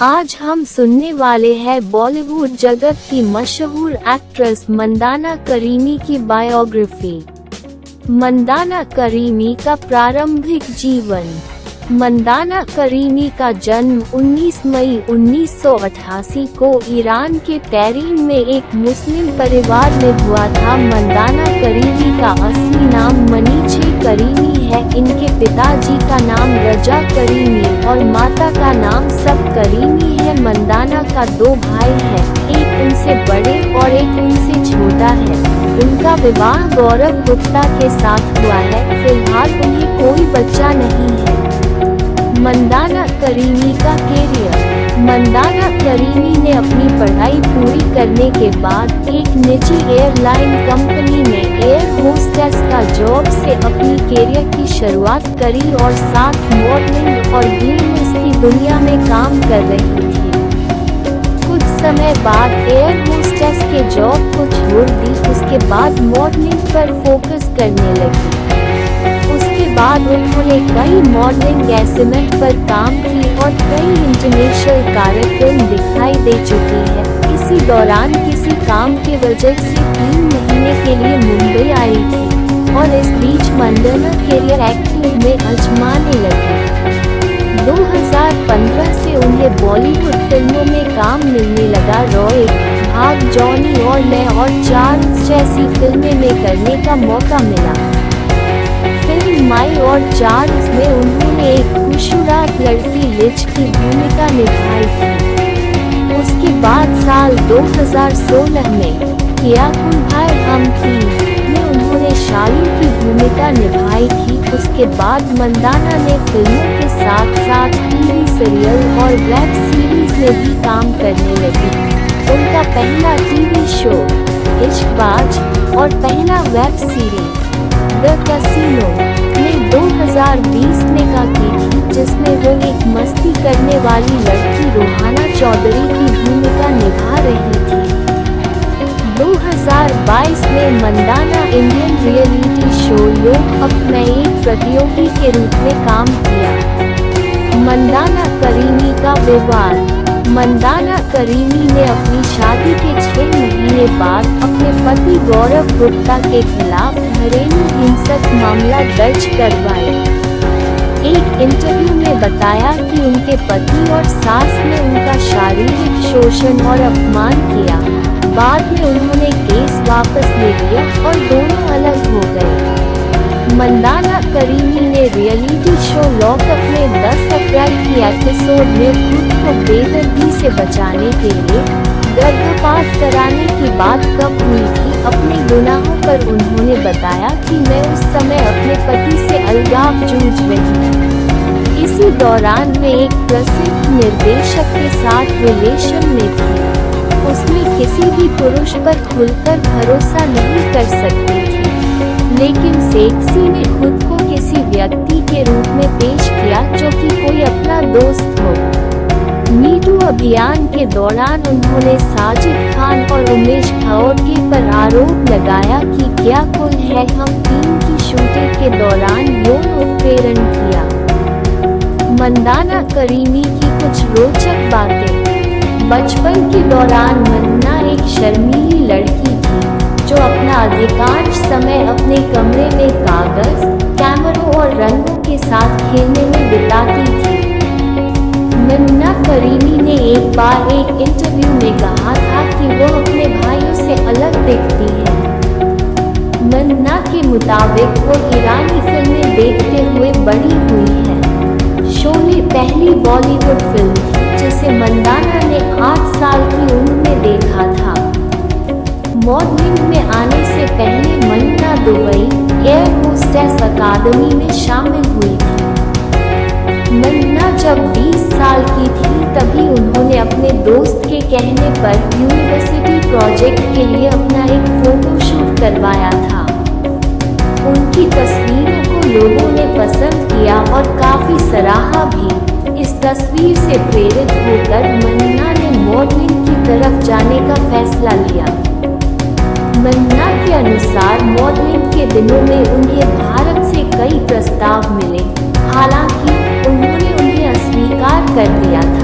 आज हम सुनने वाले हैं बॉलीवुड जगत की मशहूर एक्ट्रेस मंदाना करीमी की बायोग्राफी। मंदाना करीमी का प्रारंभिक जीवन। मंदाना करीमी का जन्म 19 मई 1988 को ईरान के तैरीन में एक मुस्लिम परिवार में हुआ था। मंदाना करीमी का असली नाम मनीचे करीमी है। इनके पिताजी का नाम रजा करीमी और माता का नाम सब करीमी है। मंदाना का 2 भाई हैं, एक उनसे बड़े और एक उनसे छोटा है। उनका विवाह गौरव गुप्ता के साथ हुआ है। फिलहाल उन्हें कोई बच्चा नहीं है। मंदाना करीमी का कैरियर। मंदाना करीमी ने अपनी पढ़ाई पूरी करने के बाद एक निजी एयरलाइन कंपनी में एयर होस्टेस का जॉब से अपनी कैरियर की शुरुआत करी और साथ मॉडलिंग और बिजनेस की दुनिया में काम कर रही थी। कुछ समय बाद एयर होस्टेस के जॉब को छोड़ दी। उसके बाद मॉडलिंग पर फोकस करने लगी। उसके बाद उन्होंने कई मॉडलिंग एसाइनमेंट पर काम की और कई इंटरनेशनल कार्यक्रम दिखाई दे चुकी है। इसी दौरान किसी काम के वजह से 3 महीने के लिए मुंबई आई थी और इस बीच मंदाना कैरियर एक्टिंग में आजमाने लगी। 2015 से उन्हें बॉलीवुड फिल्मों में काम मिलने लगा। रॉय, भाग, जॉनी और मैं और चार्ल्स जैसी फिल्में में करने का मौका मिला। फिल्म माई और चार्ल्स में उन्होंने एक खूबसूरत लड़की लिज की भूमिका निभाई थी। उसके बाद साल 2016 में किया कुल हम थी में उन्होंने शालू की भूमिका निभाई थी। उसके बाद मंदाना ने फिल्मों के साथ साथ टीवी सीरियल और वेब सीरीज में भी काम करने लगी। उनका पहला टीवी शो इश्कबाज और पहला वेब सीरीज द कैसीनो ने 2020 में की थी, जिसमें वो एक मस्ती करने वाली लड़की रोहाना चौधरी की भूमिका निभा रही थी। 2022 में मंदाना इंडियन रियलिटी शो लोक अप में एक प्रतियोगी के रूप में काम किया। मंदाना करीमी का विवाद। मंदाना करीमी ने अपनी शादी के 6 महीने बाद अपने पति गौरव गुप्ता के खिलाफ घरेलू हिंसक मामला दर्ज करवाया। एक इंटरव्यू में बताया कि उनके पति और सास ने उनका शारीरिक शोषण और अपमान किया। बाद में उन्होंने केस वापस ले लिया और दोनों अलग हो गए। मंदाना करीमी ने रियलिटी शो लॉक अप में 10 अप्रैल की एपिसोड में खुद को बेदर्दी से बचाने के लिए गर्भपात कराने की बात कब हुई थी। अपने गुनाहों पर उन्होंने बताया कि मैं उस समय अपने पति से अलगाव जूझ रही थी। इसी दौरान वे एक प्रसिद्ध निर्देशक के साथ रिलेशन में थी। उसमें किसी भी पुरुष पर खुलकर भरोसा नहीं कर सकती थी, लेकिन सेक्सी ने खुद को किसी व्यक्ति के रूप में पेश किया जो कि कोई अपना दोस्त हो। मीटू अभियान के दौरान उन्होंने साजिद खान और उमेश खड़गे पर आरोप लगाया कि क्या कुल है हम 3 की शूटिंग के दौरान यौन उत्पीड़न किया। मंदाना करीमी की कुछ रोचक बातें। बचपन के दौरान मंदाना एक शर्मीली लड़की थी जो अपना अधिकांश समय अपने कमरे में कागज, कैमरों और रंगों के साथ खेलने में बिताती थी। मंदाना करीमी ने एक बार एक इंटरव्यू में कहा था कि वो अपने भाइयों से अलग दिखती है। मंदाना के मुताबिक वो ईरानी फिल्में देखते हुए बड़ी हुई है। शोले पहली बॉलीवुड फिल्म थी जिसे मंदाना ने 8 साल की उम्र में देखा था। मॉडलिंग में आने से पहले मंदाना दुबई एयर होस्टेस अकादमी में शामिल हुई थी। मंदाना जब 20 साल की थी तभी उन्होंने अपने दोस्त के कहने पर यूनिवर्सिटी प्रोजेक्ट के लिए अपना एक फोटोशूट करवाया था। उनकी तस्वीरों को लोगों ने पसंद किया और काफी सराहा भी। इस तस्वीर से प्रेरित होकर मंदाना ने मॉडलिंग की तरफ जाने का फैसला लिया। मंदाना के अनुसार मॉडलिंग के दिनों में उन्हें भारत से कई प्रस्ताव मिले, हालांकि उन्होंने उन्हें अस्वीकार कर दिया था।